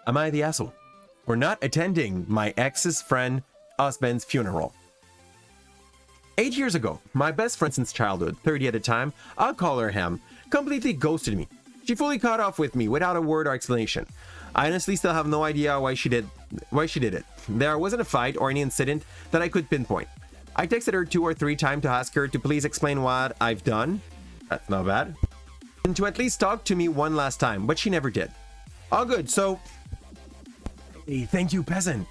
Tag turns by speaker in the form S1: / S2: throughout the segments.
S1: Am I the asshole for not attending my ex's friend husband's funeral? 8 years ago, my best friend since childhood, 30 at the time, I'll call her Ham, completely ghosted me. She fully cut off with me without a word or explanation. I honestly still have no idea why she did it. There wasn't a fight or any incident that I could pinpoint. I texted her 2 or 3 times to ask her to please explain what I've done. That's not bad. And to at least talk to me one last time, but she never did. All good, so... Hey, thank you, peasant.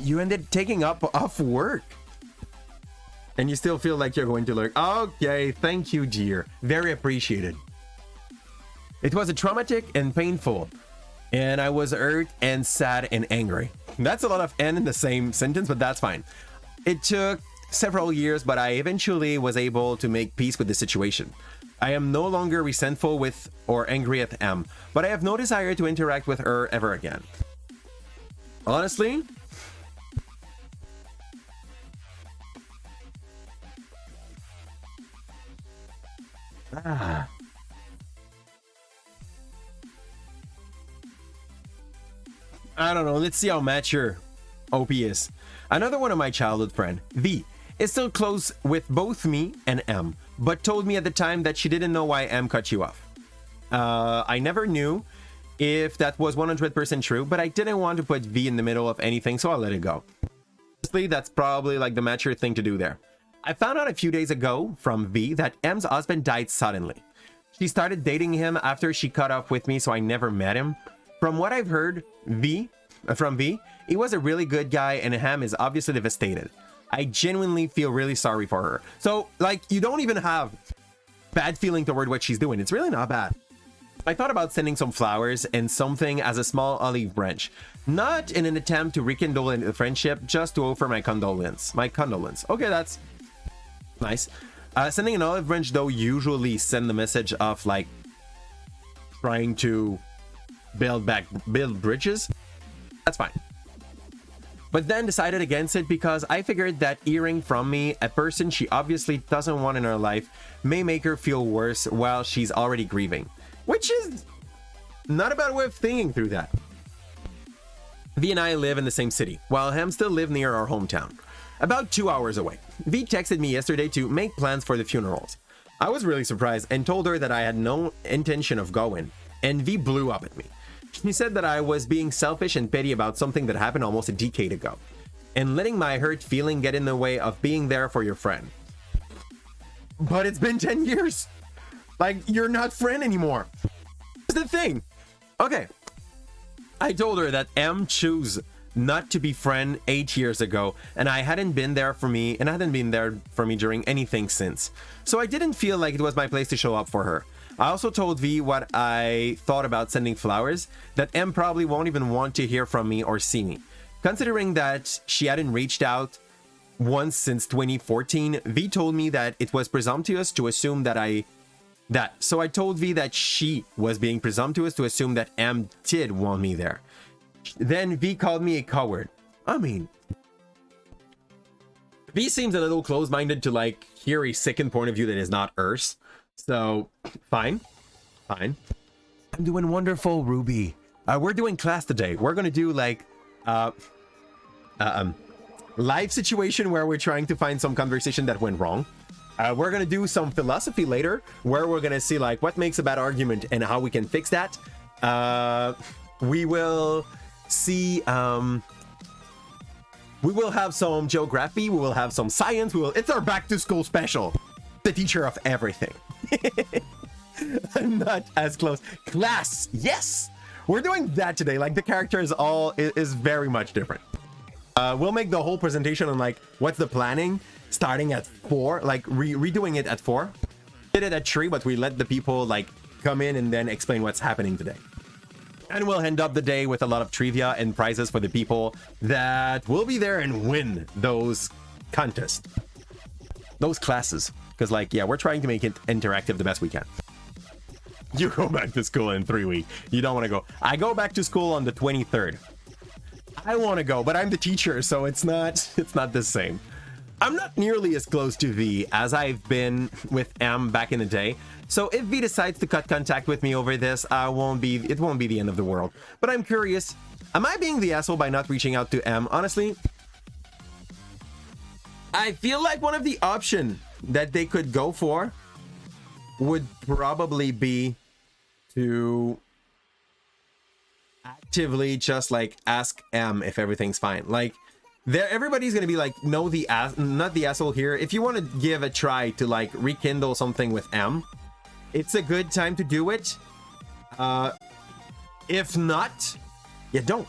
S1: You ended taking up off work. And you still feel like you're going to learn. Okay, thank you, dear. Very appreciated. It was a traumatic and painful. And I was hurt and sad and angry. That's a lot of N in the same sentence, but that's fine. It took several years, but I eventually was able to make peace with the situation. I am no longer resentful with or angry at M, but I have no desire to interact with her ever again. Honestly, I don't know. Let's see how mature OP is. Another one of my childhood friend, V, is still close with both me and M, but told me at the time that she didn't know why M cut you off. I never knew if that was 100% true, but I didn't want to put V in the middle of anything, so I let it go. Honestly, that's probably like the mature thing to do there. I found out a few days ago from V that M's husband died suddenly. She started dating him after she cut off with me, so I never met him. From what I've heard from V, he was a really good guy and Ham is obviously devastated. I genuinely feel really sorry for her. So, like, you don't even have bad feeling toward what she's doing. It's really not bad. I thought about sending some flowers and something as a small olive branch. Not in an attempt to rekindle a friendship, just to offer my condolence. Okay, that's nice. Sending an olive branch, though, usually send the message of, like, trying to build bridges. That's fine. But then decided against it because I figured that hearing from me, a person she obviously doesn't want in her life, may make her feel worse while she's already grieving. Which is not a bad way of thinking through that. V and I live in the same city, while Ham still live near our hometown, about 2 hours away. V texted me yesterday to make plans for the funerals. I was really surprised and told her that I had no intention of going, and V blew up at me. She said that I was being selfish and petty about something that happened almost a decade ago, and letting my hurt feeling get in the way of being there for your friend. But it's been 10 years. Like, you're not friend anymore. That's the thing. Okay. I told her that M chose not to be friend 8 years ago, and I hadn't been there for me, and hadn't been there for me during anything since. So I didn't feel like it was my place to show up for her. I also told V what I thought about sending flowers, that M probably won't even want to hear from me or see me. Considering that she hadn't reached out once since 2014, V told me that it was presumptuous to assume so I told V that she was being presumptuous to assume that M did want me there. Then V called me a coward. I mean, V seems a little close-minded to, like, hear a second point of view that is not hers. So, fine. I'm doing wonderful, Ruby. We're doing class today. We're gonna do, like, live situation where we're trying to find some conversation that went wrong. We're gonna do some philosophy later, where we're gonna see, like, what makes a bad argument and how we can fix that. We will see, we will have some geography, we will have some science, it's our back to school special. The teacher of everything. I'm not as close. Class, yes! We're doing that today. Like, the character is very much different. We'll make the whole presentation on, like, what's the planning, starting at 4, like, redoing it at 4. Did it at 3, but we let the people, like, come in and then explain what's happening today. And we'll end up the day with a lot of trivia and prizes for the people that will be there and win those contests. Those classes. Because, like, yeah, we're trying to make it interactive the best we can. You go back to school in 3 weeks. You don't want to go. I go back to school on the 23rd. I want to go, but I'm the teacher, so it's not the same. I'm not nearly as close to V as I've been with M back in the day. So if V decides to cut contact with me over this, it won't be the end of the world. But I'm curious, am I being the asshole by not reaching out to M? Honestly, I feel like one of the options that they could go for would probably be to actively just like ask M if everything's fine. Like, everybody's gonna be like, no, not the asshole here. If you want to give a try to like rekindle something with M, it's a good time to do it. If not, you don't.